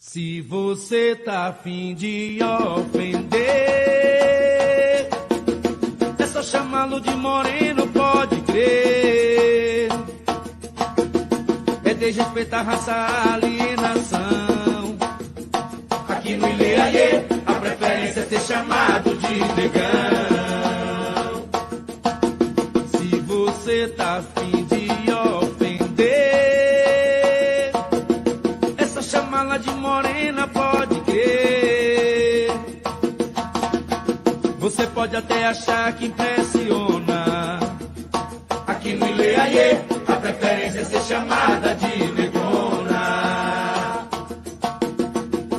Se você tá a fim de ofender, é só chamá-lo de moreno, pode crer. É desrespeitar a raça, a alienação. Aqui no Ileaie, a preferência é ser chamado de negão. Se você tá a fim de ofender, é só chamá-la de morena, pode crer. Você pode até achar que impressiona. Aqui no Ileaie, a preferência é ser chamada de negona.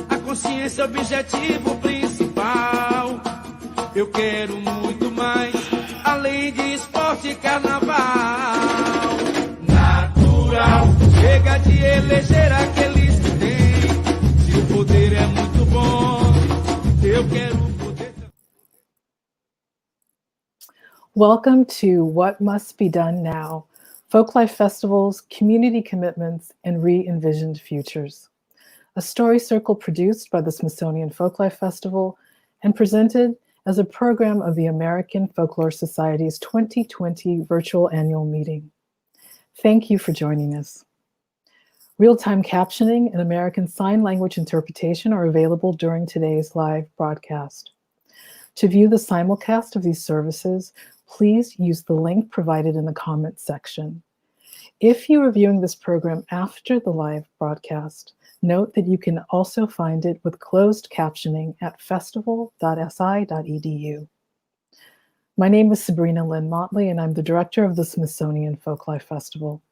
A consciência é o objetivo principal. Eu quero muito mais, além de esporte e carnaval. Natural, chega de eleger aqueles que têm. Se o poder é muito bom, eu quero poder. Welcome to What Must Be Done Now, Folklife Festival's Community Commitments and Re-Envisioned Futures, a story circle produced by the Smithsonian Folklife Festival and presented as a program of the American Folklore Society's 2020 virtual annual meeting. Thank you for joining us. Real-time captioning and American Sign Language interpretation are available during today's live broadcast. To view the simulcast of these services, please use the link provided in the comments section. If you are viewing this program after the live broadcast, note that you can also find it with closed captioning at festival.si.edu. My name is Sabrina Lynn Motley, and I'm the director of the Smithsonian Folklife Festival.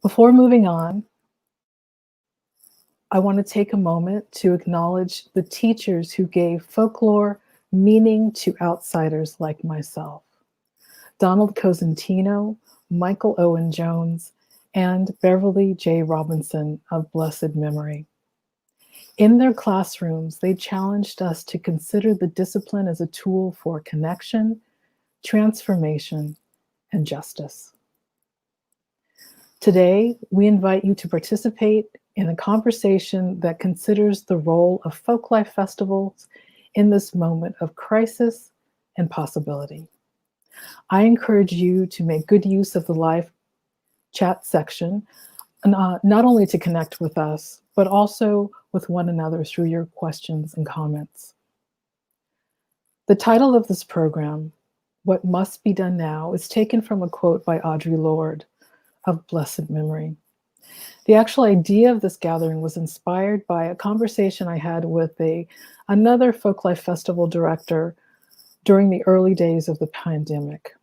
Before moving on, I want to take a moment to acknowledge the teachers who gave folklore meaning to outsiders like myself. Donald Cosentino, Michael Owen Jones, and Beverly J. Robinson of blessed memory. In their classrooms, they challenged us to consider the discipline as a tool for connection, transformation, and justice. Today, we invite you to participate in a conversation that considers the role of folklife festivals in this moment of crisis and possibility. I encourage you to make good use of the live chat section, not only to connect with us, but also with one another through your questions and comments. The title of this program, What Must Be Done Now, is taken from a quote by Audre Lorde of blessed memory. The actual idea of this gathering was inspired by a conversation I had with another Folklife Festival director during the early days of the pandemic.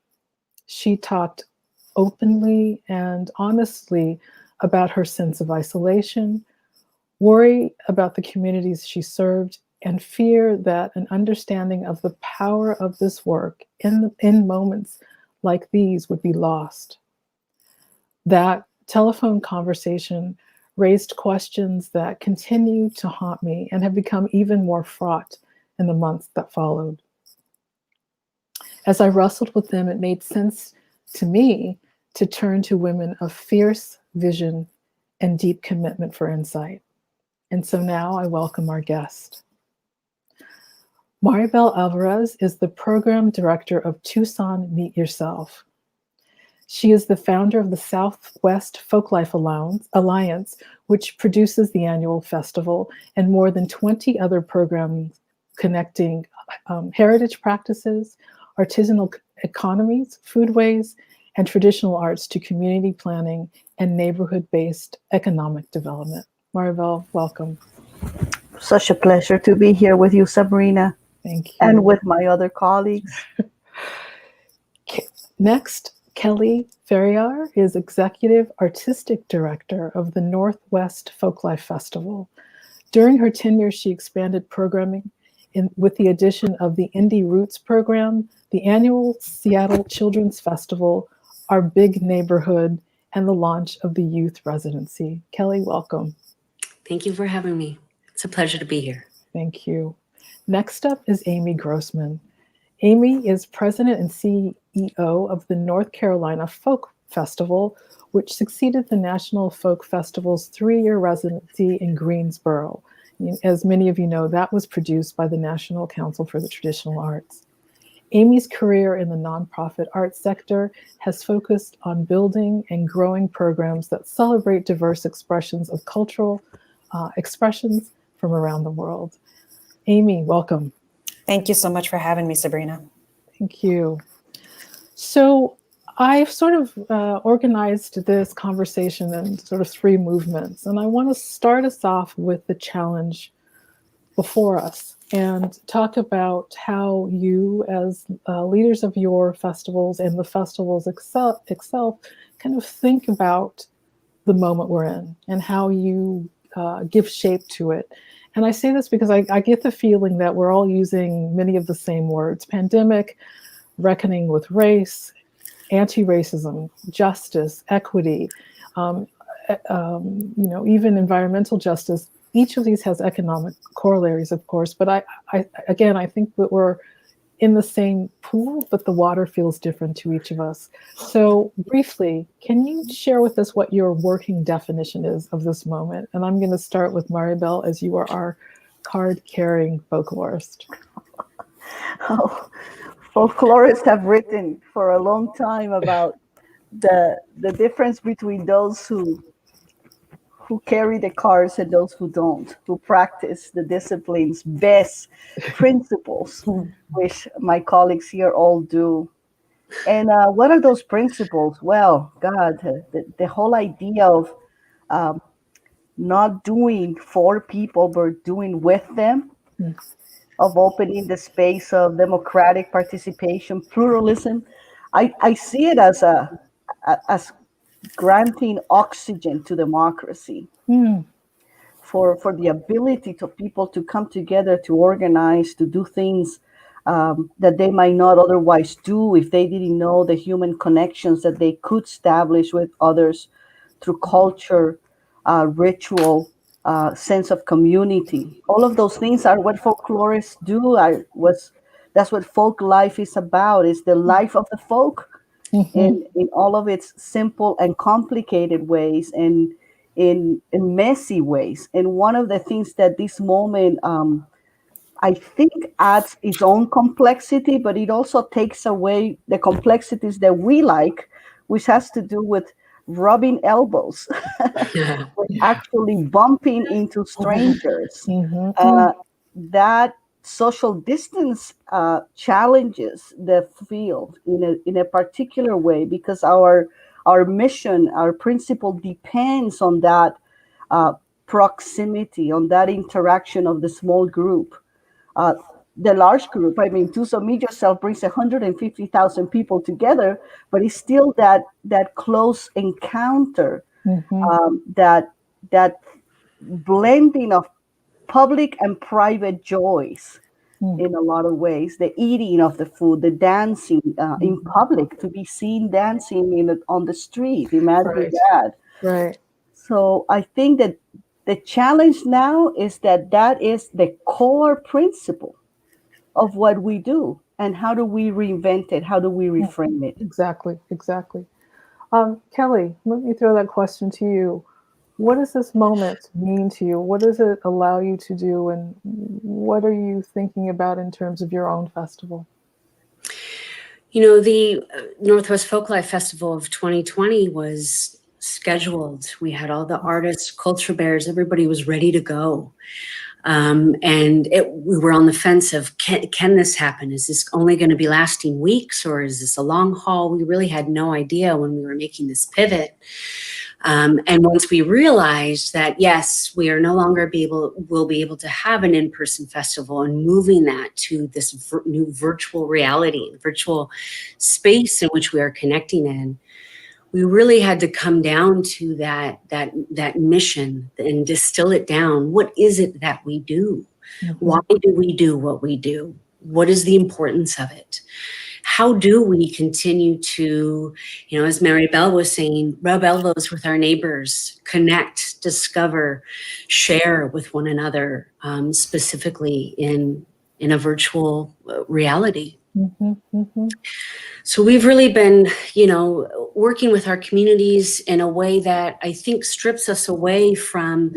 She talked openly and honestly about her sense of isolation, worry about the communities she served, and fear that an understanding of the power of this work in moments like these would be lost. That telephone conversation raised questions that continue to haunt me and have become even more fraught in the months that followed. As I wrestled with them, it made sense to me to turn to women of fierce vision and deep commitment for insight. And so now I welcome our guest. Maribel Alvarez is the program director of Tucson Meet Yourself. She is the founder of the Southwest Folklife Alliance, which produces the annual festival and more than 20 other programs connecting heritage practices, artisanal economies, foodways, and traditional arts to community planning and neighborhood-based economic development. Maribel, welcome. Such a pleasure to be here with you, Sabrina. Thank you. And with my other colleagues. Next, Kelly Ferriar is Executive Artistic Director of the Northwest Folklife Festival. During her tenure, she expanded programming with the addition of the Indie Roots program, the annual Seattle Children's Festival, Our Big Neighborhood, and the launch of the Youth Residency. Kelly, welcome. Thank you for having me. It's a pleasure to be here. Thank you. Next up is Amy Grossman. Amy is President and CEO of the North Carolina Folk Festival, which succeeded the National Folk Festival's 3-year residency in Greensboro. As many of you know, that was produced by the National Council for the Traditional Arts. Amy's career in the nonprofit arts sector has focused on building and growing programs that celebrate diverse expressions of cultural expressions from around the world. Amy, welcome. Thank you so much for having me, Sabrina. Thank you. So I've sort of organized this conversation in sort of 3 movements, and I want to start us off with the challenge before us and talk about how you, as leaders of your festivals and the festivals itself, kind of think about the moment we're in and how you give shape to it. And I say this because I get the feeling that we're all using many of the same words: pandemic, reckoning with race, anti-racism, justice, equity, even environmental justice. Each of these has economic corollaries, of course, but I think that we're in the same pool, but the water feels different to each of us. So briefly, can you share with us what your working definition is of this moment? And I'm going to start with Maribel, as you are our card-carrying folklorist. Oh, folklorists have written for a long time about the difference between those who carry the cards and those who don't, who practice the discipline's best principles, which my colleagues here all do. And what are those principles? Well, God, the whole idea of not doing for people, but doing with them, of opening the space of democratic participation, pluralism. I see it as granting oxygen to democracy, for the ability to people to come together, to organize, to do things that they might not otherwise do if they didn't know the human connections that they could establish with others through culture, ritual, sense of community. All of those things are what folklorists do. That's what folk life is about, is the life of the folk. In all of its simple and complicated ways, and in messy ways. And one of the things that this moment, I think, adds its own complexity, but it also takes away the complexities that we like, which has to do with rubbing elbows, with actually bumping into strangers. That social distance challenges the field in a particular way, because our mission, our principle depends on that proximity, on that interaction of the small group. The large group, I mean, Tucson Meet Yourself brings 150,000 people together, but it's still that close encounter, that blending of public and private joys in a lot of ways. The eating of the food, the dancing in public, to be seen dancing on the street. Imagine that. Right. So I think that the challenge now is that is the core principle of what we do, and how do we reinvent it? How do we reframe it? Exactly. Kelly, let me throw that question to you. What does this moment mean to you? What does it allow you to do? And what are you thinking about in terms of your own festival? You know, the Northwest Folklife Festival of 2020 was scheduled. We had all the artists, culture bearers, everybody was ready to go. And we were on the fence of, can this happen? Is this only going to be lasting weeks, or is this a long haul? We really had no idea when we were making this pivot. And once we realized that, yes, we are no longer will be able to have an in-person festival, and moving that to this new virtual reality, virtual space in which we are connecting in, we really had to come down to that mission and distill it down. What is it that we do? Why do we do what we do? What is the importance of it? How do we continue to, as Maribel was saying, rub elbows with our neighbors, connect, discover, share with one another, specifically in a virtual reality? Mm-hmm, mm-hmm. So we've really been, working with our communities in a way that I think strips us away from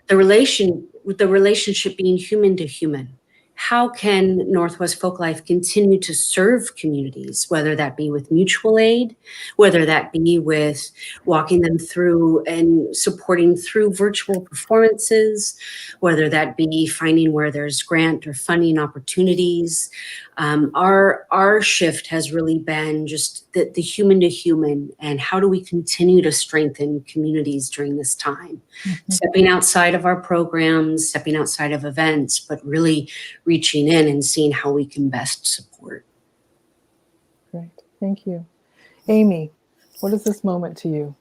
the relationship being human to human. How can Northwest Folklife continue to serve communities, whether that be with mutual aid, whether that be with walking them through and supporting through virtual performances, whether that be finding where there's grant or funding opportunities. Our shift has really been just the human to human, and how do we continue to strengthen communities during this time? Mm-hmm. Stepping outside of our programs, stepping outside of events, but really reaching in and seeing how we can best support. Great, thank you. Amy, what is this moment to you?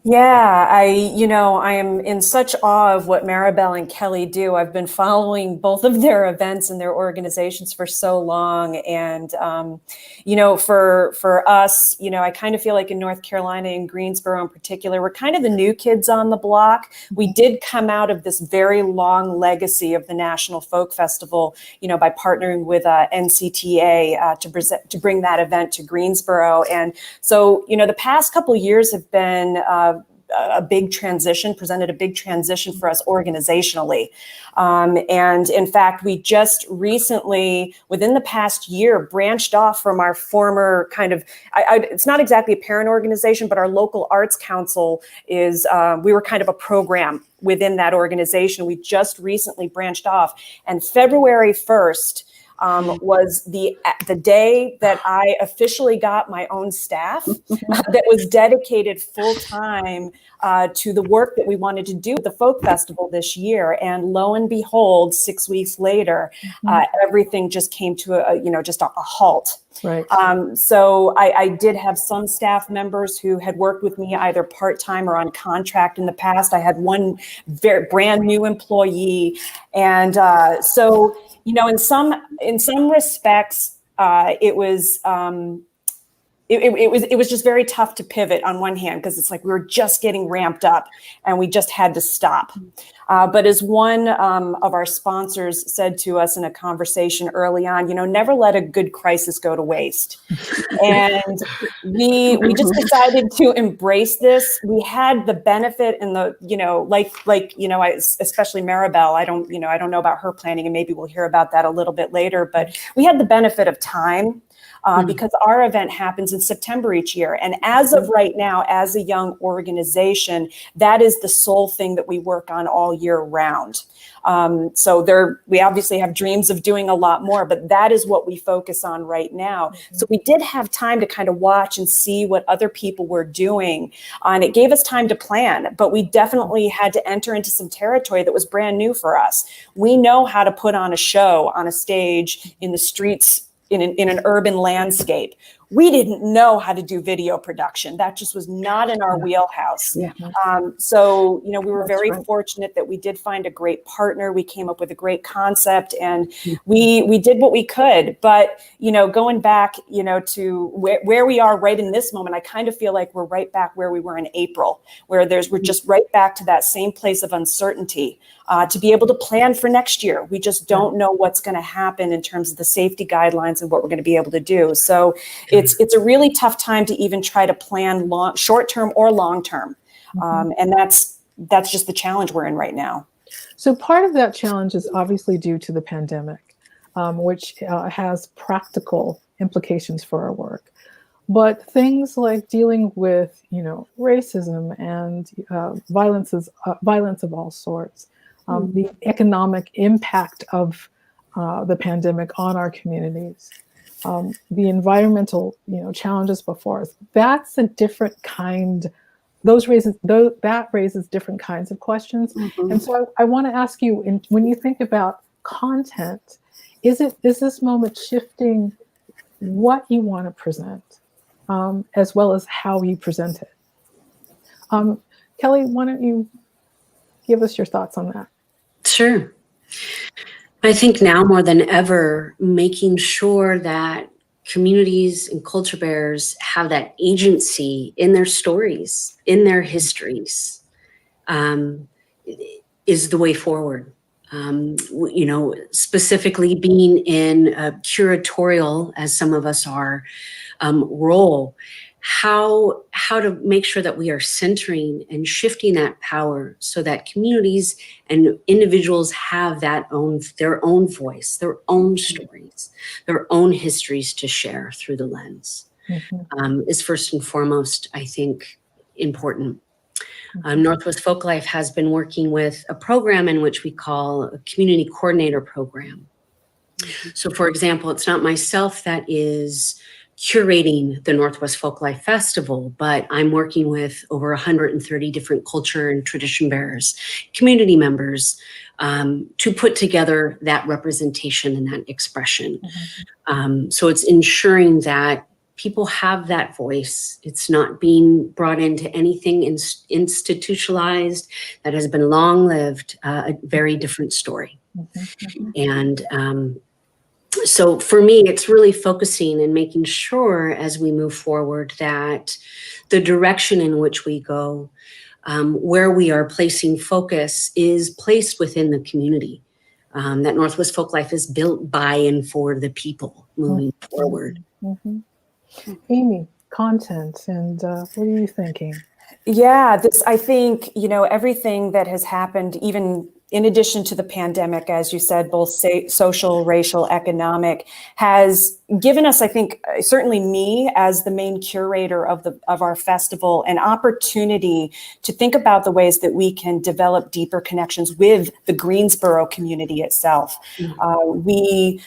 Yeah, I am in such awe of what Maribel and Kelly do. I've been following both of their events and their organizations for so long. And, for us, I kind of feel like in North Carolina, in Greensboro in particular, we're kind of the new kids on the block. We did come out of this very long legacy of the National Folk Festival, by partnering with NCTA to bring that event to Greensboro. And so, the past couple of years have been presented a big transition for us organizationally. And in fact, we just recently, within the past year, branched off from our former kind of, it's not exactly a parent organization, but our local arts council is, we were kind of a program within that organization. We just recently branched off, and February 1st, was the day that I officially got my own staff that was dedicated full time to the work that we wanted to do at the Folk Festival this year. And lo and behold, 6 weeks later, everything just came to a halt. Right. So I did have some staff members who had worked with me either part-time or on contract in the past. I had one very brand new employee. And so, in some respects, it was just very tough to pivot on one hand, because it's like we were just getting ramped up and we just had to stop. But as one of our sponsors said to us in a conversation early on, never let a good crisis go to waste. And we just decided to embrace this. We had the benefit and especially Maribel, I don't know about her planning, and maybe we'll hear about that a little bit later, but we had the benefit of time. Because our event happens in September each year. And as of right now, as a young organization, that is the sole thing that we work on all year round. So we obviously have dreams of doing a lot more, but that is what we focus on right now. So we did have time to kind of watch and see what other people were doing. And it gave us time to plan, but we definitely had to enter into some territory that was brand new for us. We know how to put on a show on a stage in the streets in an urban landscape. We didn't know how to do video production. That just was not in our wheelhouse. Yeah. So, we were very fortunate that we did find a great partner. We came up with a great concept, and we did what we could. But, going back, to where we are right in this moment, I kind of feel like we're right back where we were in April, where we're just right back to that same place of uncertainty. To be able to plan for next year. We just don't know what's going to happen in terms of the safety guidelines and what we're going to be able to do. So it's a really tough time to even try to plan short-term or long-term. And that's just the challenge we're in right now. So part of that challenge is obviously due to the pandemic, which has practical implications for our work. But things like dealing with, racism and violence of all sorts, the economic impact of the pandemic on our communities, the environmental, challenges before us. That's a different kind. That raises different kinds of questions. And so I want to ask you, when you think about content, is this moment shifting what you want to present, as well as how you present it? Kelly, why don't you give us your thoughts on that? Sure. I think now more than ever, making sure that communities and culture bearers have that agency in their stories, in their histories, is the way forward. specifically being in a curatorial, as some of us are, role, how to make sure that we are centering and shifting that power so that communities and individuals have their own voice, their own stories, their own histories to share through the lens, is first and foremost, I think, important. Northwest Folklife has been working with a program in which we call a community coordinator program. So, for example, it's not myself that is curating the Northwest Folklife Festival, but I'm working with over 130 different culture and tradition bearers, community members, to put together that representation and that expression. So it's ensuring that people have that voice. It's not being brought into anything institutionalized that has been long-lived, a very different story. And so for me, it's really focusing and making sure as we move forward that the direction in which we go, where we are placing focus, is placed within the community. That Northwest Folklife is built by and for the people moving forward. Amy, content, and what are you thinking? Yeah, I think, everything that has happened, even in addition to the pandemic, as you said, both social, racial, economic, has given us, I think, certainly me as the main curator of our festival, an opportunity to think about the ways that we can develop deeper connections with the Greensboro community itself. We,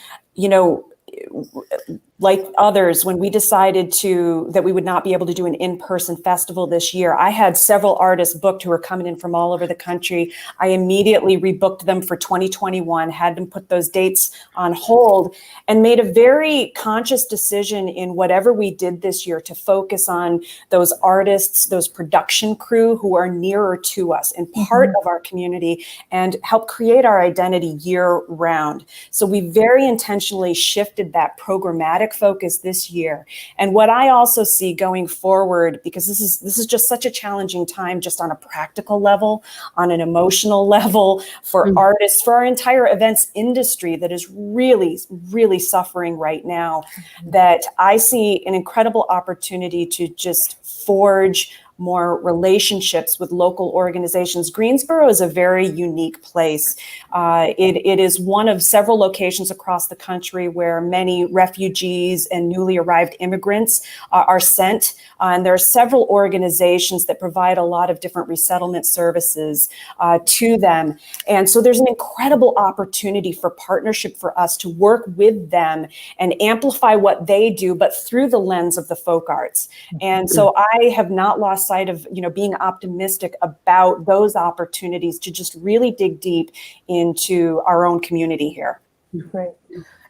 like others, when we decided that we would not be able to do an in-person festival this year, I had several artists booked who were coming in from all over the country. I immediately rebooked them for 2021, had them put those dates on hold, and made a very conscious decision in whatever we did this year to focus on those artists, those production crew who are nearer to us and part of our community and help create our identity year round. So we very intentionally shifted that programmatic focus this year. And what I also see going forward, because this is just such a challenging time, just on a practical level, on an emotional level, for artists, for our entire events industry that is really, really suffering right now, that I see an incredible opportunity to just forge more relationships with local organizations. Greensboro is a very unique place. It is one of several locations across the country where many refugees and newly arrived immigrants are sent. And there are several organizations that provide a lot of different resettlement services to them. And so there's an incredible opportunity for partnership for us to work with them and amplify what they do, but through the lens of the folk arts. And so I have not lost sight of, being optimistic about those opportunities to just really dig deep into our own community here. Great.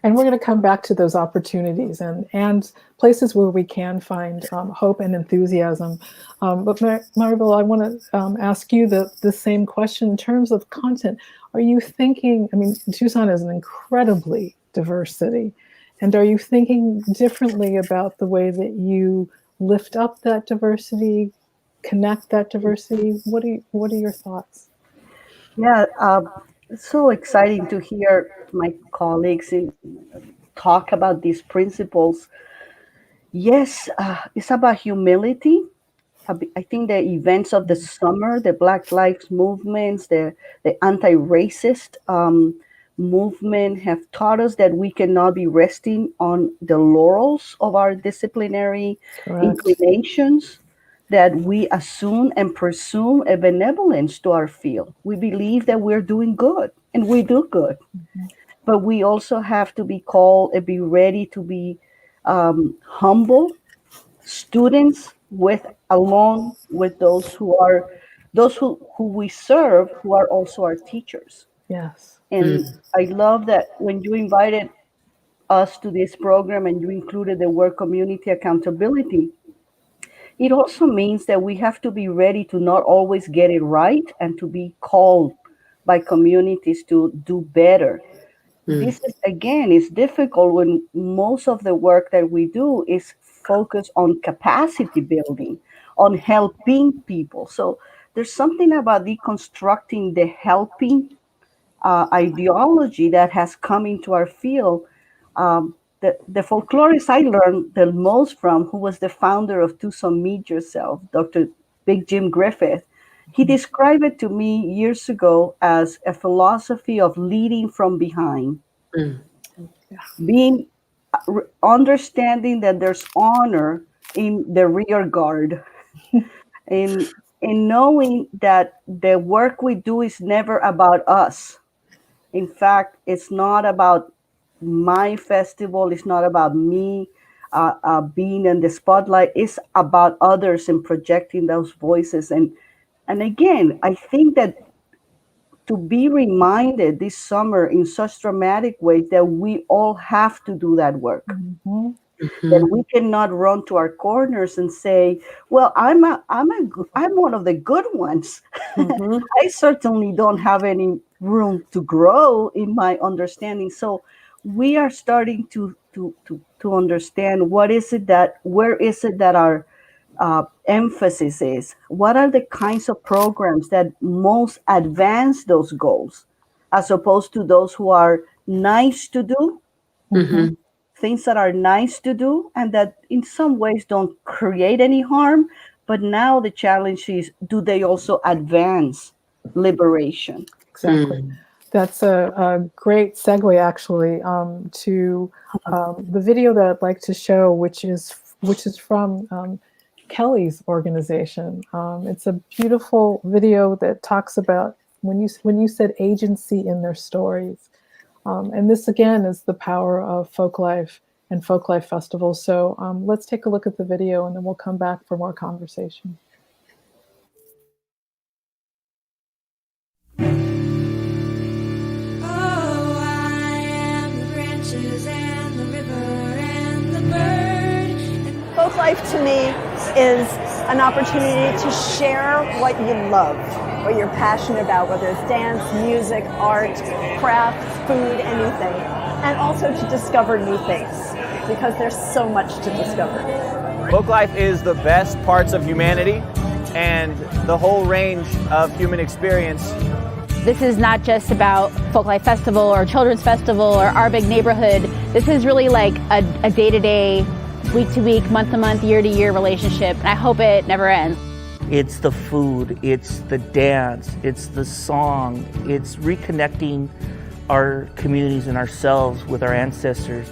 And we're going to come back to those opportunities and places where we can find hope and enthusiasm. But Maribel, I want to ask you the same question in terms of content. Are you thinking, Tucson is an incredibly diverse city, and are you thinking differently about the way that you lift up that diversity, connect that diversity? What are your thoughts? Yeah, it's so exciting to hear my colleagues talk about these principles. Yes, it's about humility. I think the events of the summer, the Black Lives movements, the anti-racist movement have taught us that we cannot be resting on the laurels of our disciplinary inclinations, that we assume and presume a benevolence to our field. We believe that we're doing good, and we do good. But we also have to be called and be ready to be humble students along with those who we serve, who are also our teachers. Yes. And I love that when you invited us to this program and you included the word community accountability, it also means that we have to be ready to not always get it right and to be called by communities to do better. This is, again, is difficult when most of the work that we do is focused on capacity building, on helping people. So there's something about deconstructing the helping ideology that has come into our field. The folklorist I learned the most from, who was the founder of Tucson Meet Yourself, Dr. Big Jim Griffith, he described it to me years ago as a philosophy of leading from behind. Being understanding that there's honor in the rear guard, in knowing that the work we do is never about us. In fact, it's not about my festival. It's not about me being in the spotlight. It's about others and projecting those voices. And again, I think that to be reminded this summer in such dramatic ways that we all have to do that work. That we cannot run to our corners and say, "Well, I'm one of the good ones." I certainly don't have any room to grow in my understanding. So we are starting to understand where is it that our emphasis is. What are the kinds of programs that most advance those goals, as opposed to those who are nice to do, things that are nice to do, and that in some ways don't create any harm. But now the challenge is, do they also advance liberation? Exactly. That's a great segue, actually, to the video that I'd like to show, which is from Kelly's organization. It's a beautiful video that talks about when you said agency in their stories. And this, again, is the power of Folklife and Folklife Festivals. So let's take a look at the video, and then we'll come back for more conversation. Folklife to me is an opportunity to share what you love, what you're passionate about, whether it's dance, music, art, crafts, food, anything, and also to discover new things, because there's so much to discover. Folklife is the best parts of humanity and the whole range of human experience. This is not just about Folklife Festival or Children's Festival or our big neighborhood. This is really like a day-to-day, week-to-week, month-to-month, year-to-year relationship. And I hope it never ends. It's the food, it's the dance, it's the song, it's reconnecting our communities and ourselves with our ancestors.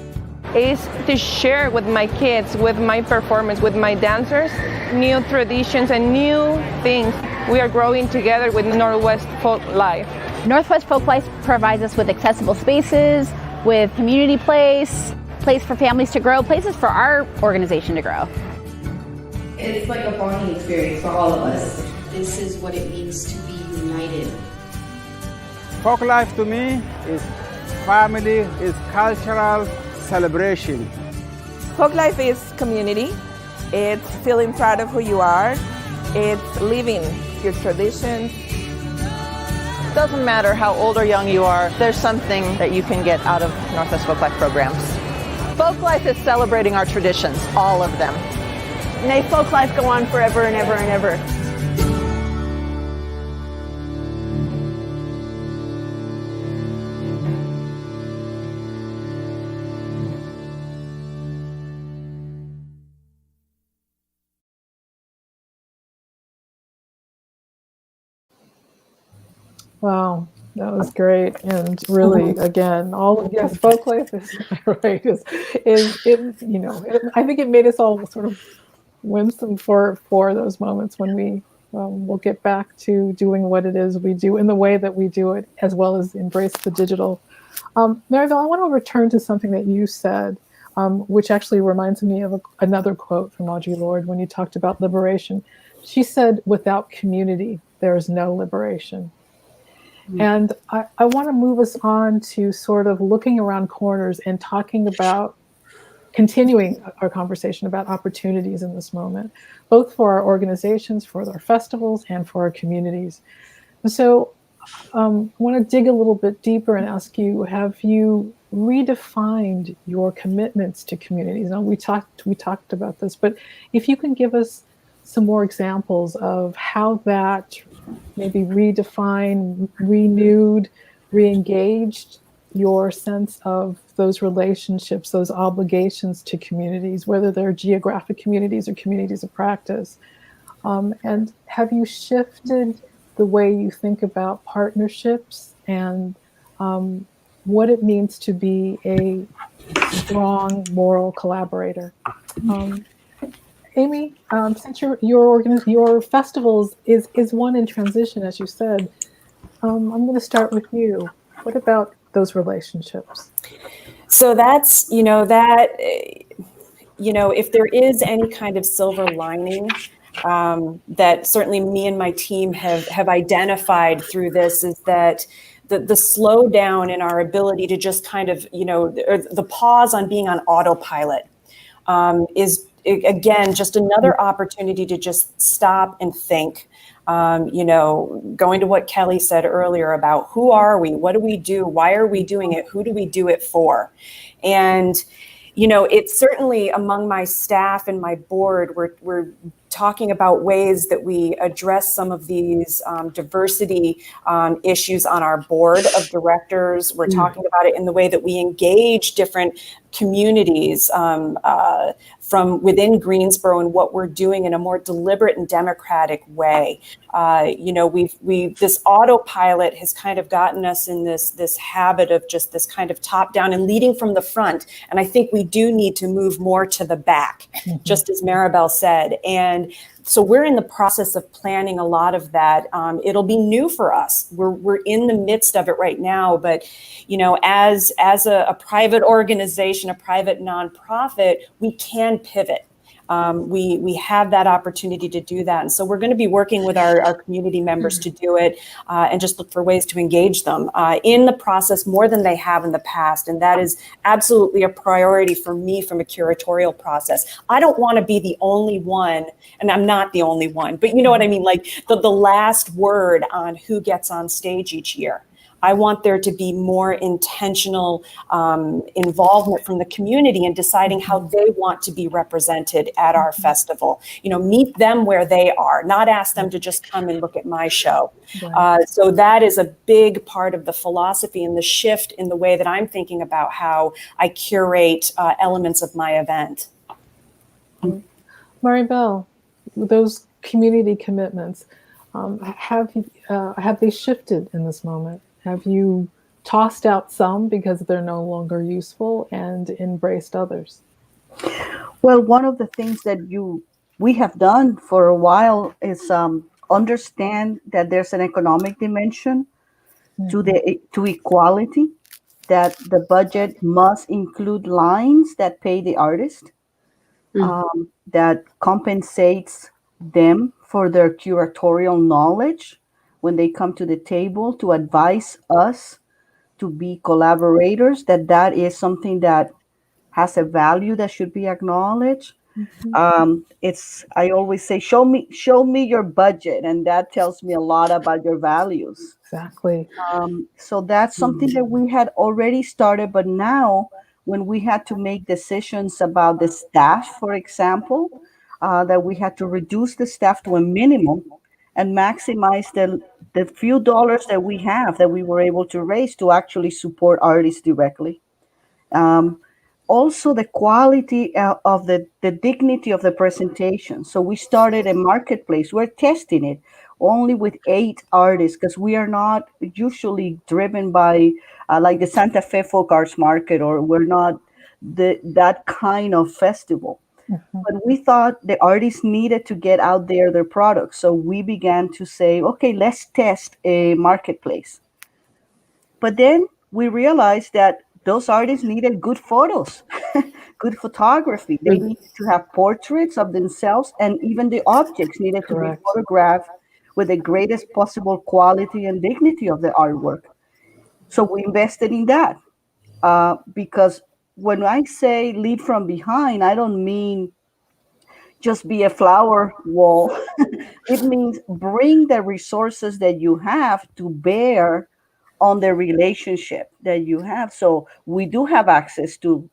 Is to share with my kids, with my performers, with my dancers, new traditions and new things. We are growing together with Northwest Folklife. Northwest Folklife provides us with accessible spaces, with community place for families to grow, places for our organization to grow. It's like a bonding experience for all of us. This is what it means to be united. Folklife to me is family, is cultural celebration. Folklife is community. It's feeling proud of who you are. It's living your traditions. Doesn't matter how old or young you are, there's something that you can get out of Northwest Folklife programs. Folklife is celebrating our traditions, all of them. May Folklife go on forever and ever and ever. Wow, that was great, and really, again, all of Folklife is right. I think it made us all sort of winsome for those moments when we will get back to doing what it is we do in the way that we do it, as well as embrace the digital. Maryville, I want to return to something that you said, which actually reminds me of another quote from Audre Lorde when you talked about liberation. She said, "Without community, there is no liberation." And I want to move us on to sort of looking around corners and talking about continuing our conversation about opportunities in this moment, both for our organizations, for our festivals, and for our communities. And so I want to dig a little bit deeper and ask you, have you redefined your commitments to communities? Now, we talked about this, but if you can give us some more examples of how that maybe redefined, renewed, re-engaged your sense of those relationships, those obligations to communities, whether they're geographic communities or communities of practice? And have you shifted the way you think about partnerships and what it means to be a strong moral collaborator? Amy, since your festivals is one in transition, as you said, I'm going to start with you. What about those relationships? So that's, if there is any kind of silver lining that certainly me and my team have identified through this, is that the slowdown in our ability to just kind of, or the pause on being on autopilot is, again, just another opportunity to just stop and think. Going to what Kelly said earlier about who are we, what do we do, why are we doing it, who do we do it for? And, it's certainly among my staff and my board, we're talking about ways that we address some of these diversity issues on our board of directors. We're talking about it in the way that we engage different communities from within Greensboro and what we're doing in a more deliberate and democratic way. This autopilot has kind of gotten us in this habit of just this kind of top down and leading from the front. And I think we do need to move more to the back, just as Maribel said. And so we're in the process of planning a lot of that. It'll be new for us. We're in the midst of it right now, but as a private organization, a private nonprofit, we can pivot. We have that opportunity to do that. And so we're going to be working with our community members to do it and just look for ways to engage them in the process more than they have in the past. And that is absolutely a priority for me from a curatorial process. I don't want to be the only one, and I'm not the only one, but you know what I mean? Like the last word on who gets on stage each year. I want there to be more intentional involvement from the community in deciding how they want to be represented at our festival. Meet them where they are, not ask them to just come and look at my show. So that is a big part of the philosophy and the shift in the way that I'm thinking about how I curate elements of my event. Maribel, those community commitments, have they shifted in this moment? Have you tossed out some because they're no longer useful and embraced others? Well, one of the things that we have done for a while is understand that there's an economic dimension to equality, that the budget must include lines that pay the artist, that compensates them for their curatorial knowledge when they come to the table to advise us to be collaborators, that is something that has a value that should be acknowledged. I always say, show me your budget, and that tells me a lot about your values. Exactly. So that's something that we had already started, but now when we had to make decisions about the staff, for example, that we had to reduce the staff to a minimum and maximize the few dollars that we have, that we were able to raise to actually support artists directly. Also, the quality of the dignity of the presentation. So we started a marketplace. We're testing it only with 8 artists because we are not usually driven by like the Santa Fe Folk Arts Market, or we're not that kind of festival. But we thought the artists needed to get out there their products. So we began to say, okay, let's test a marketplace. But then we realized that those artists needed good photos, good photography. They needed to have portraits of themselves, and even the objects needed to be photographed with the greatest possible quality and dignity of the artwork. So we invested in that because when I say lead from behind, I don't mean just be a flower wall. It means bring the resources that you have to bear on the relationship that you have. So we do have access to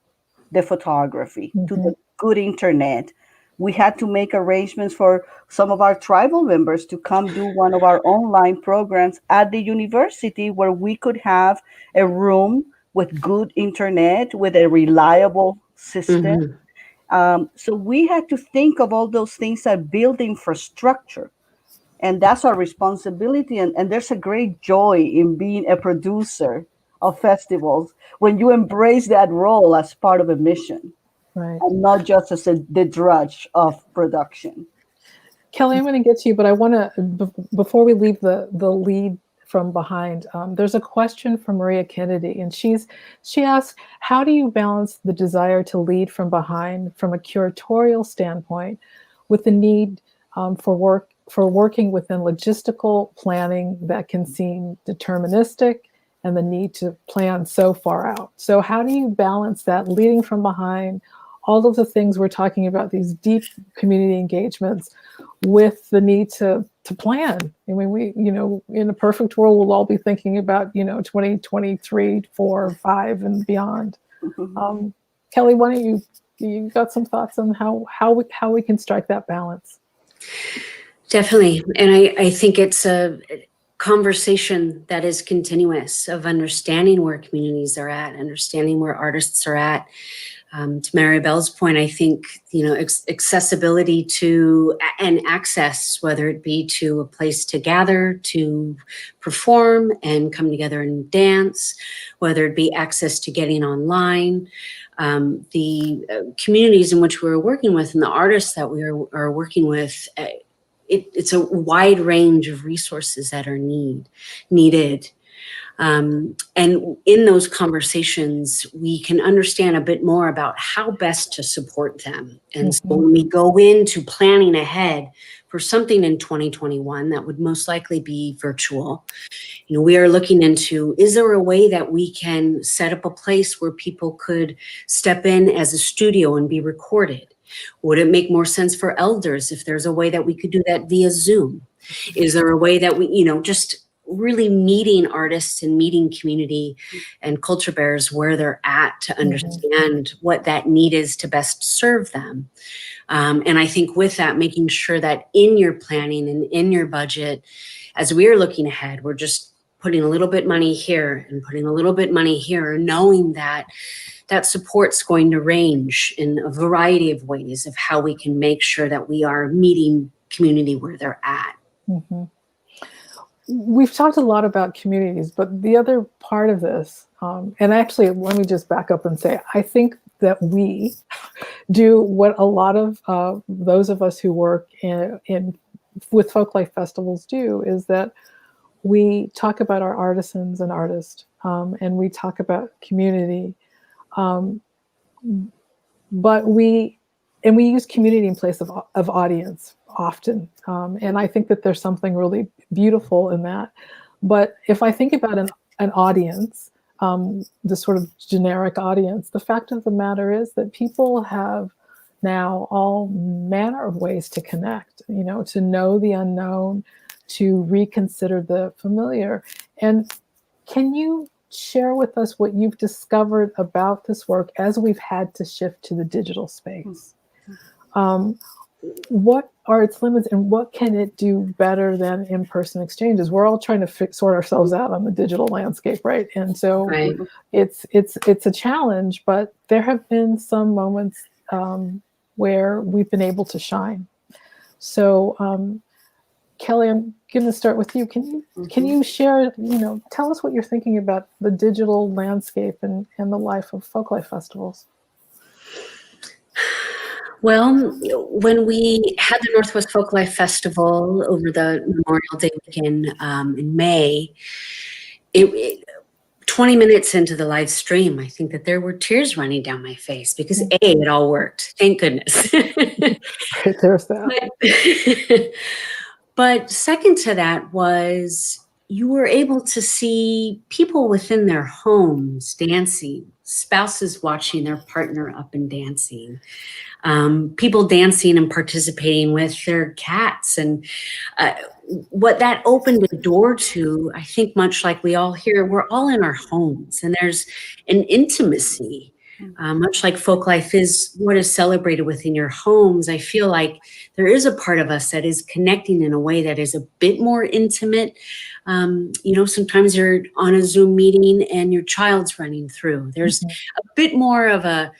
the photography, to the good internet, We had to make arrangements for some of our tribal members to come do one of our online programs at the university, where we could have a room with good internet, with a reliable system. So we had to think of all those things that build infrastructure. And that's our responsibility. And there's a great joy in being a producer of festivals when you embrace that role as part of a mission, right, and not just as the drudge of production. Kelly, I'm going to get to you, but I want to, before we leave the lead from behind, there's a question from Maria Kennedy, and she asked, how do you balance the desire to lead from behind from a curatorial standpoint with the need for working within logistical planning that can seem deterministic and the need to plan so far out? So how do you balance that leading from behind, all of the things we're talking about, these deep community engagements, with the need to plan? I mean, we, in a perfect world, we'll all be thinking about, 2023, 4, 5, and beyond. Kelly, why don't you got some thoughts on how we can strike that balance? Definitely. And I think it's a conversation that is continuous, of understanding where communities are at, understanding where artists are at. To Maribel's point, I think, accessibility to and access, whether it be to a place to gather, to perform and come together and dance, whether it be access to getting online, the communities in which we're working with and the artists that we are working with, it's a wide range of resources that are needed. And in those conversations, we can understand a bit more about how best to support them. And so when we go into planning ahead for something in 2021 that would most likely be virtual, we are looking into, is there a way that we can set up a place where people could step in as a studio and be recorded? Would it make more sense for elders if there's a way that we could do that via Zoom? Is there a way that we, just really meeting artists and meeting community and culture bearers where they're at to understand what that need is to best serve them? And I think with that, making sure that in your planning and in your budget, as we are looking ahead, we're just putting a little bit money here and putting a little bit money here, knowing that that support's going to range in a variety of ways of how we can make sure that we are meeting community where they're at. We've talked a lot about communities, but the other part of this, and actually, let me just back up and say, I think that we do what a lot of those of us who work with folklife festivals do, is that we talk about our artisans and artists, and we talk about community, but we use community in place of audience often. And I think that there's something really beautiful in that. But if I think about an audience, the sort of generic audience, the fact of the matter is that people have now all manner of ways to connect, to know the unknown, to reconsider the familiar. And can you share with us what you've discovered about this work as we've had to shift to the digital space? What are its limits, and what can it do better than in-person exchanges? We're all trying to sort ourselves out on the digital landscape, right? And so it's a challenge, but there have been some moments where we've been able to shine. So Kelly, I'm going to start with you. Can you share, tell us what you're thinking about the digital landscape and the life of folklife festivals? Well, when we had the Northwest Folklife Festival over the Memorial Day weekend in May, 20 minutes into the live stream, I think that there were tears running down my face because it all worked. Thank goodness. There's that. But second to that was you were able to see people within their homes dancing, spouses watching their partner up and dancing, people dancing and participating with their cats. And what that opened the door to, I think much like we all here, we're all in our homes, and there's an intimacy Much like folk life is what is celebrated within your homes, I feel like there is a part of us that is connecting in a way that is a bit more intimate. Sometimes you're on a Zoom meeting and your child's running through. There's a bit more of a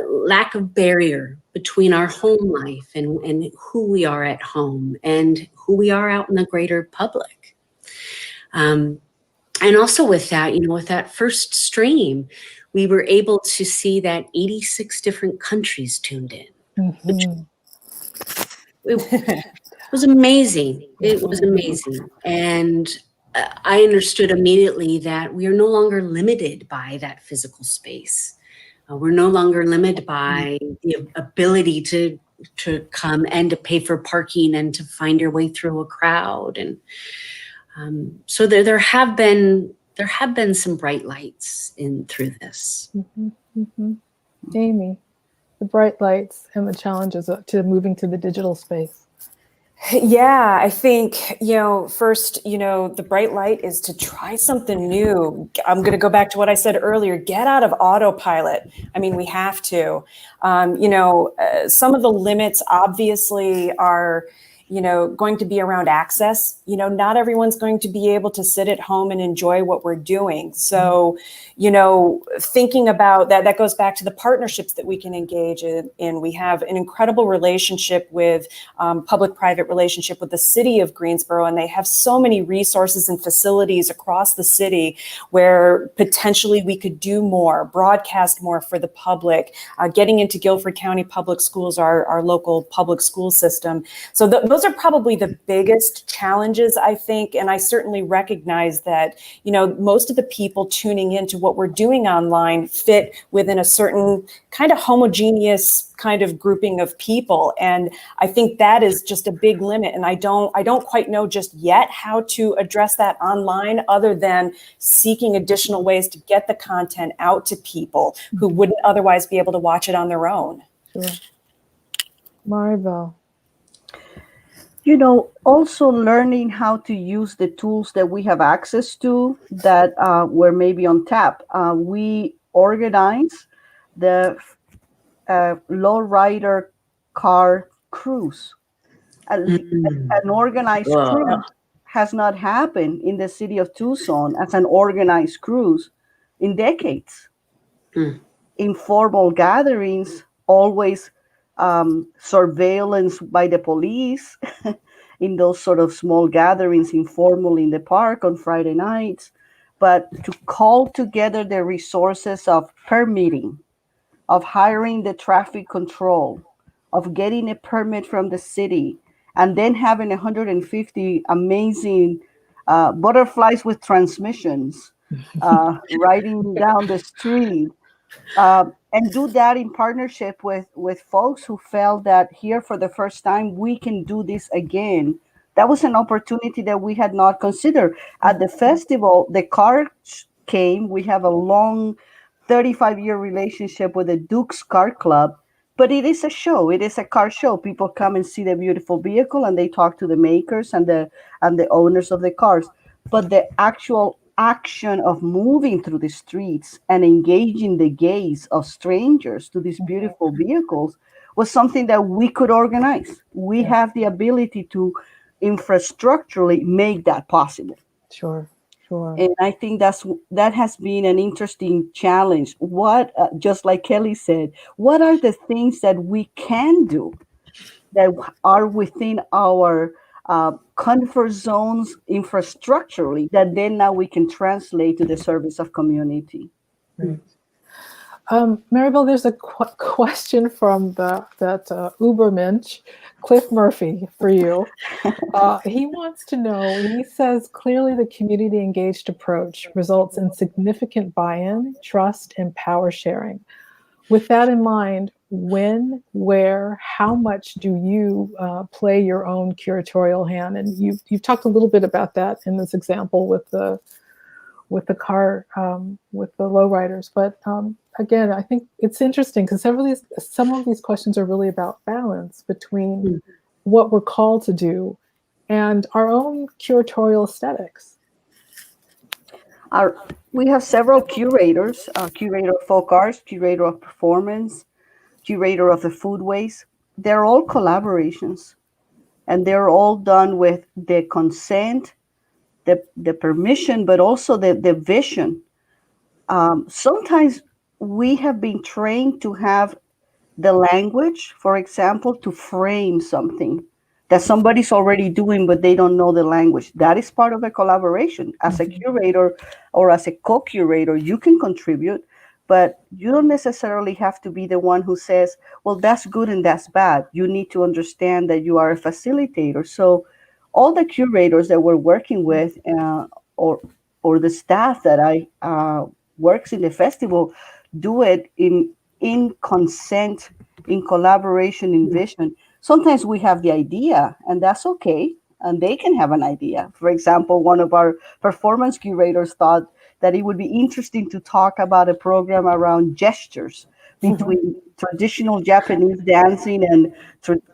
lack of barrier between our home life and who we are at home and who we are out in the greater public. And also with that, with that first stream, we were able to see that 86 different countries tuned in. Which it was amazing. It was amazing. And I understood immediately that we are no longer limited by that physical space. We're no longer limited by the ability to come and to pay for parking and to find your way through a crowd. And so there have been some bright lights through this. Amy, the bright lights and the challenges to moving to the digital space. Yeah, I think, first, the bright light is to try something new. I'm going to go back to what I said earlier, get out of autopilot. I mean, we have to. Some of the limits obviously are, going to be around access. Not everyone's going to be able to sit at home and enjoy what we're doing. So, thinking about that goes back to the partnerships that we can engage in. We have an incredible relationship with public-private relationship with the city of Greensboro, and they have so many resources and facilities across the city where potentially we could do more, broadcast more for the public, getting into Guilford County Public Schools, our local public school system. So those are probably the biggest challenges, I think. And I certainly recognize that, most of the people tuning into what we're doing online fit within a certain kind of homogeneous kind of grouping of people. And I think that is just a big limit. And I don't quite know just yet how to address that online other than seeking additional ways to get the content out to people who wouldn't otherwise be able to watch it on their own. Sure. Maribel. Also learning how to use the tools that we have access to that were maybe on tap. We organize the lowrider car cruise. An organized cruise has not happened in the city of Tucson as an organized cruise in decades. Informal gatherings, always surveillance by the police in those sort of small gatherings, informal in the park on Friday nights. But to call together the resources of permitting, of hiring the traffic control, of getting a permit from the city, and then having 150 amazing butterflies with transmissions riding down the street. And do that in partnership with folks who felt that here for the first time, we can do this again. That was an opportunity that we had not considered. At the festival, the car came. We have a long 35-year relationship with the Duke's Car Club, but it is a show. It is a car show. People come and see the beautiful vehicle and they talk to the makers and the owners of the cars. But the actual action of moving through the streets and engaging the gaze of strangers to these beautiful vehicles was something that we could organize. We have the ability to infrastructurally make that possible. Sure. And I think that has been an interesting challenge. What, just like Kelly said, what are the things that we can do that are within our comfort zones infrastructurally that then now we can translate to the service of community? Right. Maribel, there's a question from that Ubermensch, Cliff Murphy, for you. He wants to know, he says, clearly the community engaged approach results in significant buy-in, trust, and power sharing. With that in mind, when, where, how much do you play your own curatorial hand? And you've talked a little bit about that in this example with the car, with the lowriders. But again, I think it's interesting because some of these questions are really about balance between what we're called to do and our own curatorial aesthetics. We have several curators, curator of folk arts, curator of performance, curator of the foodways. They're all collaborations, and they're all done with the consent, the permission, but also the vision. Sometimes we have been trained to have the language, for example, to frame something that somebody's already doing, but they don't know the language. That is part of a collaboration. As a curator or as a co-curator, you can contribute, but you don't necessarily have to be the one who says, well, that's good and that's bad. You need to understand that you are a facilitator. So all the curators that we're working with or the staff that works in the festival do it in consent, in collaboration, in vision. Sometimes we have the idea, and that's okay, and they can have an idea. For example, one of our performance curators thought that it would be interesting to talk about a program around gestures between traditional Japanese dancing and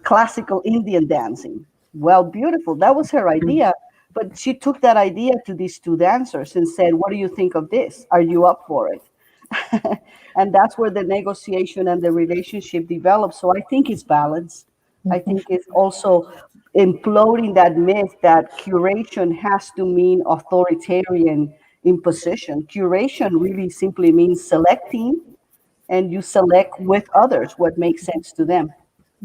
classical Indian dancing. Well, beautiful. That was her idea. But she took that idea to these two dancers and said, what do you think of this? Are you up for it? And that's where the negotiation and the relationship develops. So I think it's balance. I think it's also imploding that myth that curation has to mean authoritarian imposition. Curation really simply means selecting, and you select with others what makes sense to them.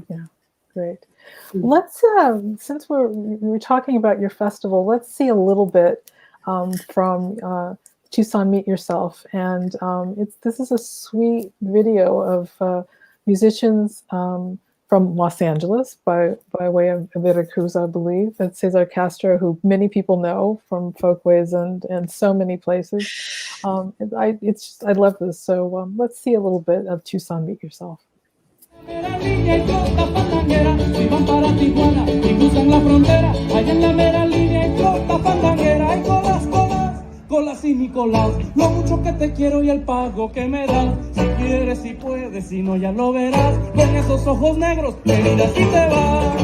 Yeah, great. Let's, since we're talking about your festival, let's see a little bit from Tucson Meet Yourself. And this is a sweet video of musicians from Los Angeles by way of Veracruz, I believe. That's Cesar Castro, who many people know from Folkways and so many places. I love this. So let's see a little bit of Tucson Meet Yourself. Colas y Nicolás, lo mucho que te quiero y el pago que me das. Si quieres, si puedes, si no ya lo verás. Con esos ojos negros, me miras y te vas.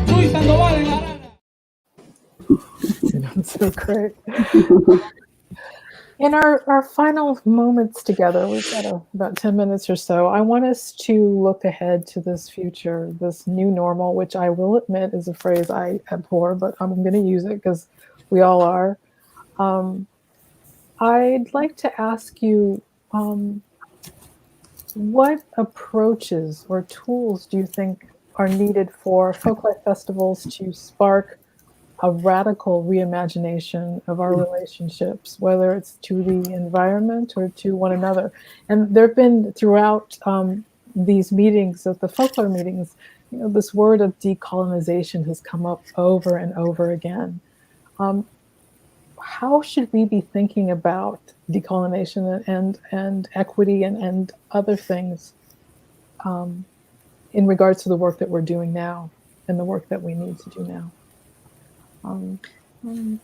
Chuy Sandoval en Arana. So great. In our final moments together, we've got about 10 minutes or so, I want us to look ahead to this future, this new normal, which I will admit is a phrase I abhor, but I'm going to use it because we all are. I'd like to ask you, what approaches or tools do you think are needed for folklife festivals to spark a radical reimagination of our relationships, whether it's to the environment or to one another? And there have been throughout these meetings, of the folklore meetings, this word of decolonization has come up over and over again. How should we be thinking about decolonization and equity and other things in regards to the work that we're doing now and the work that we need to do now? I'm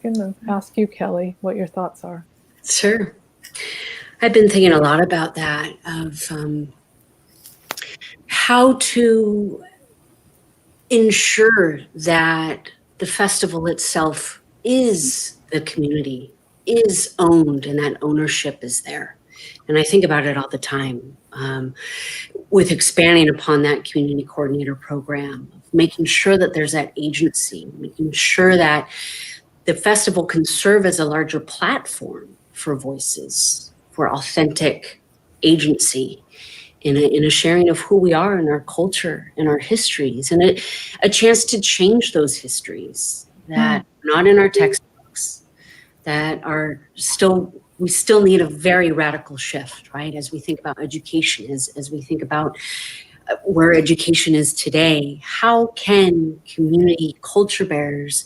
going to ask you, Kelly, what your thoughts are. Sure. I've been thinking a lot about that, of how to ensure that the festival itself is the community, is owned, and that ownership is there. And I think about it all the time, with expanding upon that community coordinator program, making sure that there's that agency, making sure that the festival can serve as a larger platform for voices, for authentic agency, in a sharing of who we are and our culture and our histories, and a chance to change those histories that are not in our textbooks, that are still, we still need a very radical shift, right? As we think about education, as we think about where education is today, how can community culture bearers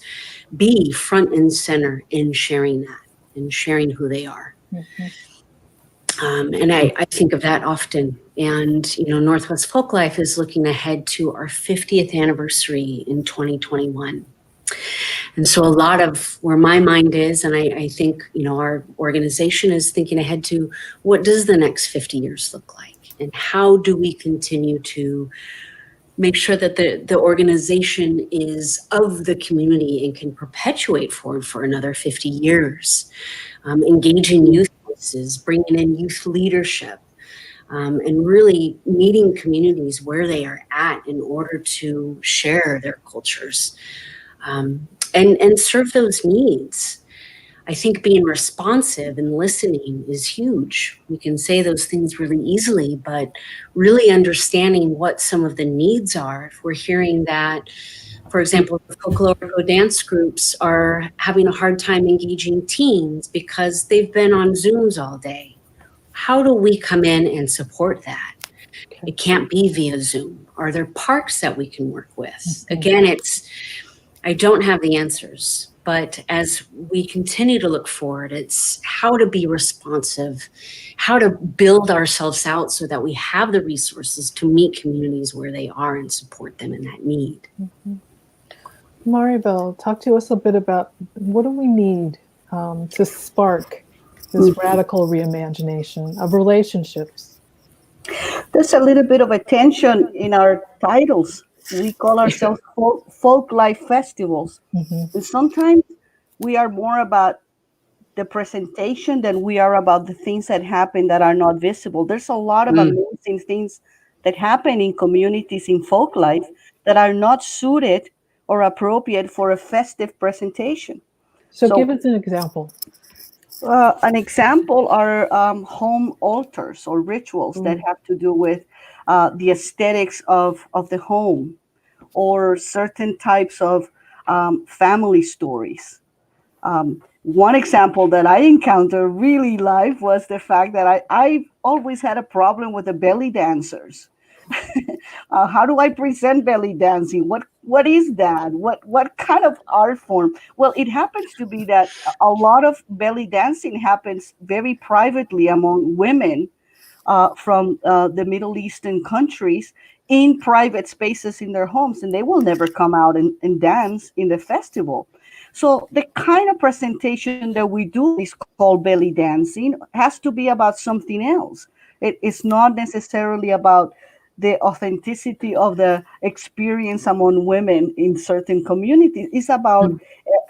be front and center in sharing that and sharing who they are? And I think of that often. And, Northwest Folklife is looking ahead to our 50th anniversary in 2021. And so a lot of where my mind is, and I think, our organization is thinking ahead to what does the next 50 years look like? And how do we continue to make sure that the organization is of the community and can perpetuate forward for another 50 years, engaging youth voices, bringing in youth leadership, and really meeting communities where they are at in order to share their cultures, and serve those needs. I think being responsive and listening is huge. We can say those things really easily, but really understanding what some of the needs are. If we're hearing that, for example, the folklorico dance groups are having a hard time engaging teens because they've been on Zooms all day. How do we come in and support that? It can't be via Zoom. Are there parks that we can work with? Again, I don't have the answers. But as we continue to look forward, it's how to be responsive, how to build ourselves out so that we have the resources to meet communities where they are and support them in that need. Maribel, talk to us a bit about what do we need to spark this radical reimagination of relationships? There's a little bit of a tension in our titles. We call ourselves folk life festivals. And sometimes we are more about the presentation than we are about the things that happen that are not visible. There's a lot of amazing things that happen in communities in folk life that are not suited or appropriate for a festive presentation. So give us an example. An example are home altars or rituals that have to do with the aesthetics of the home, or certain types of family stories. One example that I encountered really live was the fact that I always had a problem with the belly dancers. How do I present belly dancing? What is that? What kind of art form? Well, it happens to be that a lot of belly dancing happens very privately among women from the Middle Eastern countries in private spaces in their homes, and they will never come out and dance in the festival. So the kind of presentation that we do is called belly dancing has to be about something else. It's not necessarily about the authenticity of the experience among women in certain communities. It's about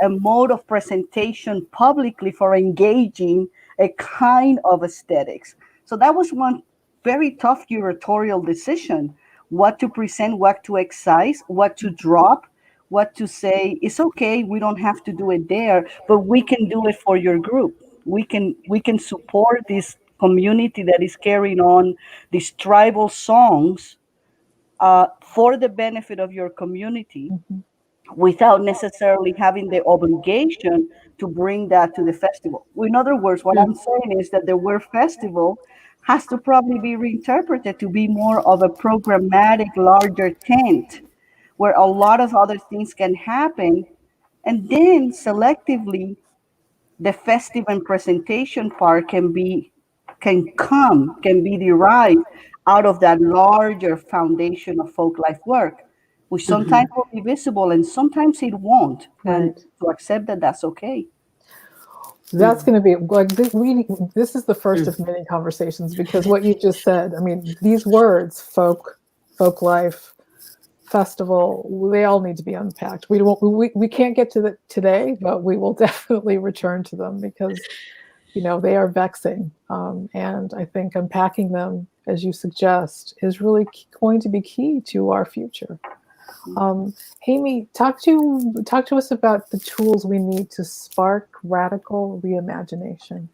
a mode of presentation publicly for engaging a kind of aesthetics. So that was one very tough curatorial decision, what to present, what to excise, what to drop, what to say. It's okay, we don't have to do it there, but we can do it for your group. We can support this community that is carrying on these tribal songs for the benefit of your community, without necessarily having the obligation to bring that to the festival. In other words, what I'm saying is that the word festival has to probably be reinterpreted to be more of a programmatic, larger tent where a lot of other things can happen. And then selectively, the festive and presentation part can be derived out of that larger foundation of folk life work, which sometimes will be visible and sometimes it won't. Right. And to accept that, that's okay. That's going to be like this is the first of many conversations, because what you just said, I mean, these words, folk life, festival, they all need to be unpacked. We can't get to today, but we will definitely return to them because, they are vexing. And I think unpacking them, as you suggest, is really going to be key to our future. Amy, talk to us about the tools we need to spark radical reimagination.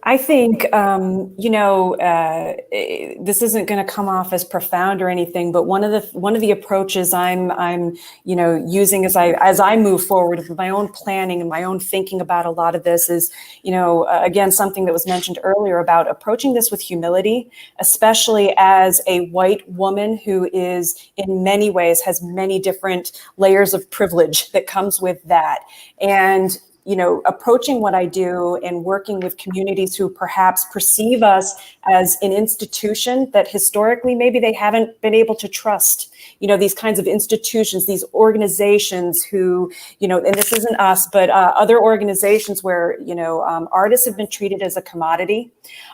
I think, this isn't going to come off as profound or anything, but one of the approaches I'm using as I move forward with my own planning and my own thinking about a lot of this is, again, something that was mentioned earlier about approaching this with humility, especially as a white woman who is in many ways has many different layers of privilege that comes with that. And approaching what I do and working with communities who perhaps perceive us as an institution that historically maybe they haven't been able to trust these kinds of institutions, these organizations who, and this isn't us, but other organizations where, artists have been treated as a commodity,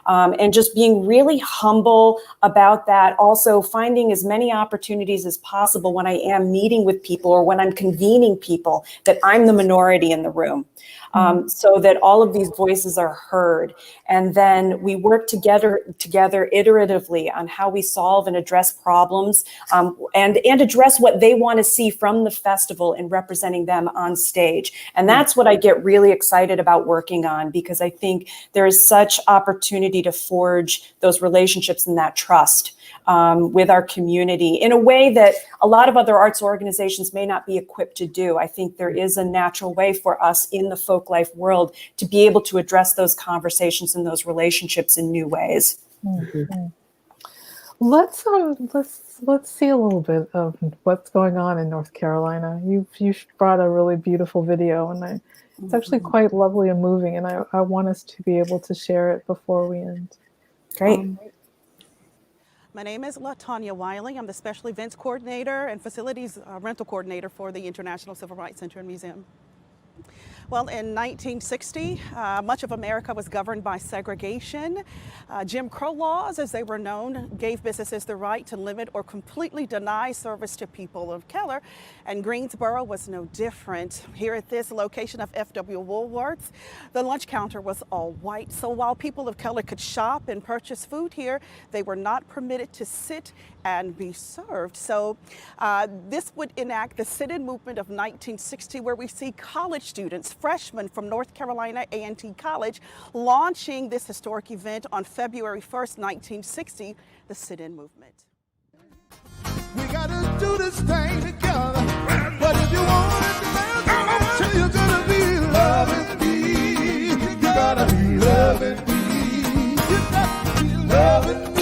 and just being really humble about that. Also finding as many opportunities as possible when I am meeting with people or when I'm convening people, that I'm the minority in the room. So that all of these voices are heard. And then we work together iteratively on how we solve and address problems, and address what they want to see from the festival and representing them on stage. And that's what I get really excited about working on, because I think there is such opportunity to forge those relationships and that trust with our community in a way that a lot of other arts organizations may not be equipped to do. I think there is a natural way for us in the folk life world to be able to address those conversations and those relationships in new ways. Mm-hmm. Let's see a little bit of what's going on in North Carolina. You brought a really beautiful video, and it's actually quite lovely and moving, and I want us to be able to share it before we end. Great. My name is LaTanya Wiley. I'm the Special Events Coordinator and Facilities Rental Coordinator for the International Civil Rights Center and Museum. Well, in 1960, much of America was governed by segregation. Jim Crow laws, as they were known, gave businesses the right to limit or completely deny service to people of color, and Greensboro was no different. Here at this location of F.W. Woolworth's, the lunch counter was all white, so while people of color could shop and purchase food here, they were not permitted to sit and be served. So this would enact the sit-in movement of 1960, where we see college students, freshmen from North Carolina A&T College, launching this historic event on February 1st, 1960, the sit-in movement. We gotta do this thing together, but if you want it to last, you're gonna be loving me. You gotta be loving me. You gotta be loving me.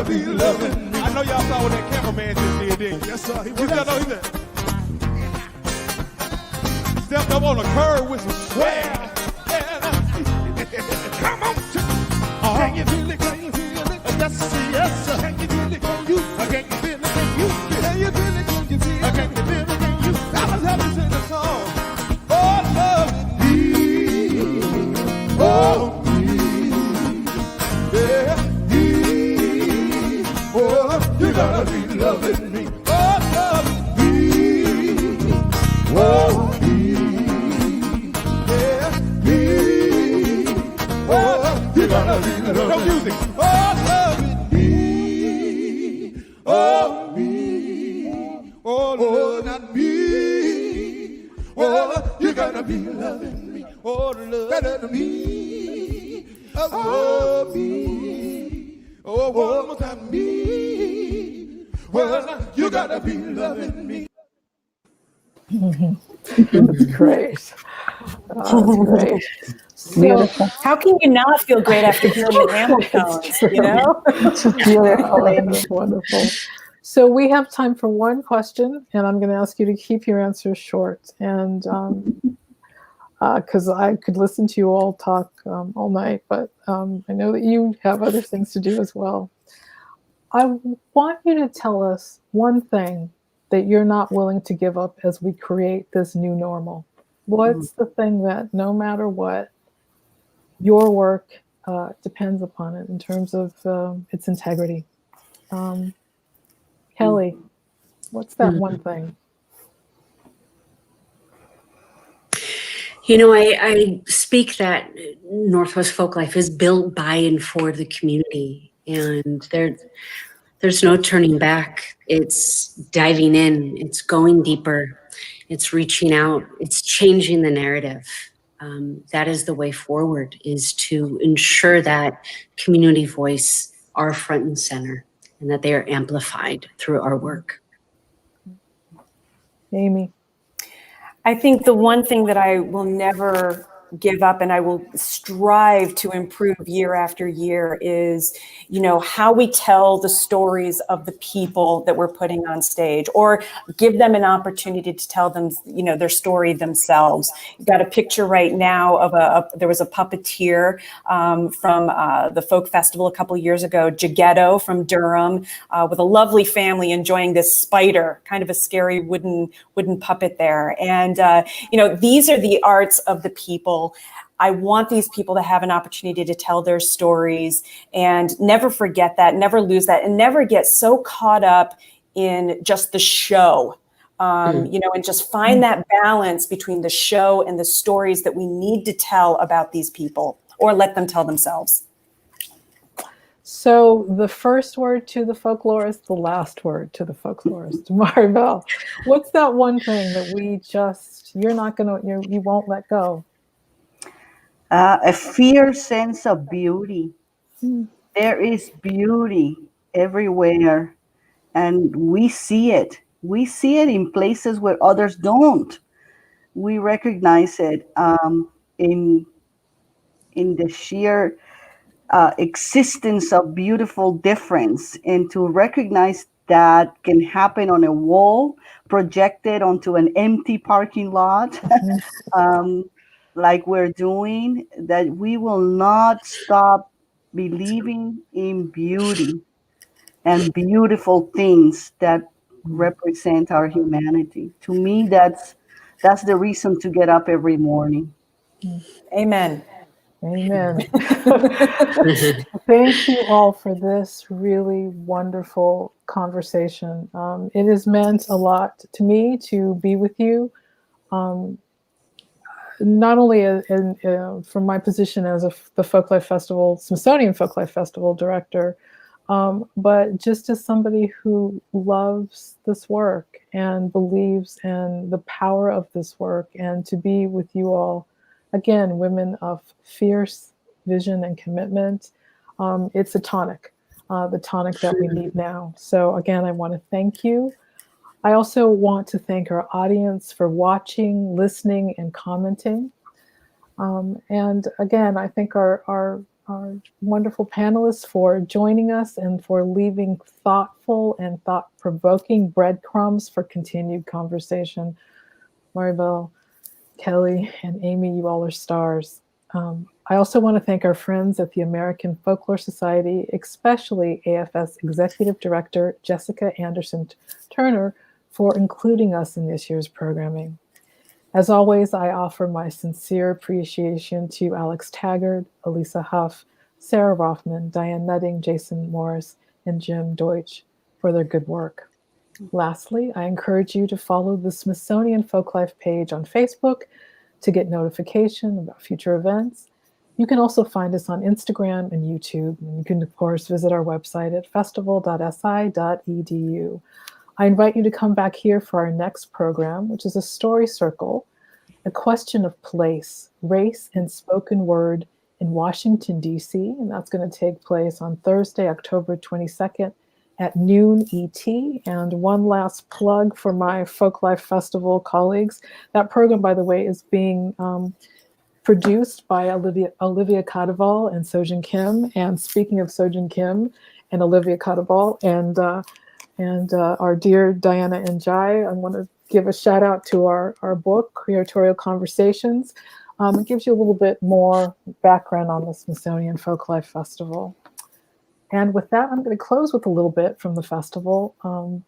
Be loving me. I know y'all saw what that cameraman just did, didn't you? Yes, sir. He got on there. Stepped up on a curve with some swag. Come on. Can you feel it? Can you feel it? Yes, sir. Can you feel it? Can you? Can you feel it? Can you? Can you feel it? Can you feel it? Can you feel it? Can you? I was having to sing a song. Oh, love me. Oh. You gotta be loving me, oh, love me, oh, me, yeah, me, oh, you gotta be loving me, no music, oh, loving me, oh, me, oh, Lord, not me, oh, you gotta be loving me, oh, loving me, oh, me, oh, one more time, me. Well, you gotta be loving me. That's great. Oh, that's great. So, how can you not feel great after hearing the Hamiltons, you know? It's beautiful. That's wonderful. So we have time for one question, and I'm going to ask you to keep your answers short. And because I could listen to you all talk all night, but I know that you have other things to do as well. I want you to tell us one thing that you're not willing to give up as we create this new normal. What's the thing that no matter what, your work depends upon it in terms of its integrity? Kelly, what's that one thing? You know, I speak that Northwest Folklife is built by and for the community. And there's no turning back. It's diving in, it's going deeper, it's reaching out, it's changing the narrative. That is the way forward, is to ensure that community voice are front and center and that they are amplified through our work. Amy. I think the one thing that I will never give up and I will strive to improve year after year is, how we tell the stories of the people that we're putting on stage, or give them an opportunity to tell them, their story themselves. You've got a picture right now of there was a puppeteer from the Folk Festival a couple of years ago, Jaghetto from Durham, with a lovely family enjoying this spider, kind of a scary wooden puppet there. And, these are the arts of the people. I want these people to have an opportunity to tell their stories, and never forget that, never lose that, and never get so caught up in just the show, and just find that balance between the show and the stories that we need to tell about these people, or let them tell themselves. So the first word to the folklorist, the last word to the folklorist. Maribel, what's that one thing that you won't let go? A fierce sense of beauty. There is beauty everywhere, and we see it. We see it in places where others don't. We recognize it in the sheer existence of beautiful difference, and to recognize that can happen on a wall, projected onto an empty parking lot, like we're doing, that we will not stop believing in beauty and beautiful things that represent our humanity. To me, that's the reason to get up every morning. Amen. Amen. Thank you all for this really wonderful conversation. It has meant a lot to me to be with you, not only from my position as the Folklife Festival, Smithsonian Folklife Festival director, but just as somebody who loves this work and believes in the power of this work, and to be with you all. Again, women of fierce vision and commitment. It's a tonic, the tonic that we need now. So again, I want to thank you. I also want to thank our audience for watching, listening, and commenting. And again, I thank our wonderful panelists for joining us and for leaving thoughtful and thought-provoking breadcrumbs for continued conversation. Maribel, Kelly, and Amy, you all are stars. I also want to thank our friends at the American Folklore Society, especially AFS Executive Director Jessica Anderson Turner, for including us in this year's programming. As always, I offer my sincere appreciation to Alex Taggart, Elisa Huff, Sarah Rothman, Diane Nutting, Jason Morris, and Jim Deutsch for their good work. Lastly, I encourage you to follow the Smithsonian Folklife page on Facebook to get notification about future events. You can also find us on Instagram and YouTube, and you can, of course, visit our website at festival.si.edu. I invite you to come back here for our next program, which is a story circle, a question of place, race, and spoken word in Washington, D.C., and that's going to take place on Thursday, October 22nd, at noon ET. And one last plug for my Folklife Festival colleagues. That program, by the way, is being produced by Olivia Cadaval and Sojin Kim. And speaking of Sojin Kim and Olivia Cadaval and our dear Diana Njai, I want to give a shout out to our book, Creatorial Conversations. It gives you a little bit more background on the Smithsonian Folklife Festival. And with that, I'm going to close with a little bit from the festival, from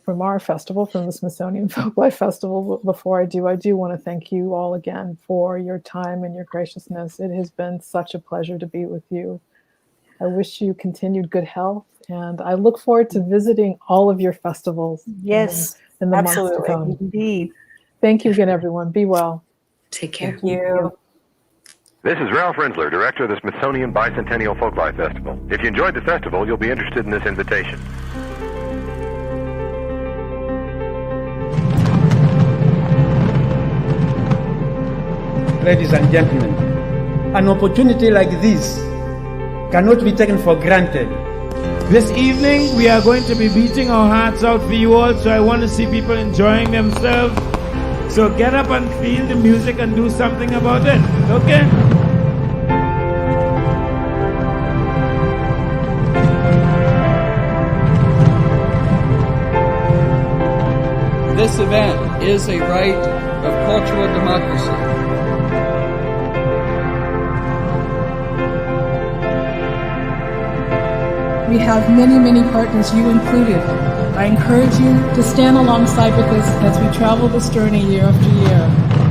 the Smithsonian Folklife Festival. Before I do want to thank you all again for your time and your graciousness. It has been such a pleasure to be with you. I wish you continued good health, and I look forward to visiting all of your festivals. Yes, in the absolutely. months to come. Indeed. Thank you again, everyone. Be well. Take care. Thank you. This is Ralph Rensler, director of the Smithsonian Bicentennial Folklife Festival. If you enjoyed the festival, you'll be interested in this invitation. Ladies and gentlemen, an opportunity like this cannot be taken for granted. This evening, we are going to be beating our hearts out for you all, so I want to see people enjoying themselves. So get up and feel the music and do something about it, okay? This event is a rite of cultural democracy. We have many, many partners, you included. I encourage you to stand alongside with us as we travel this journey year after year.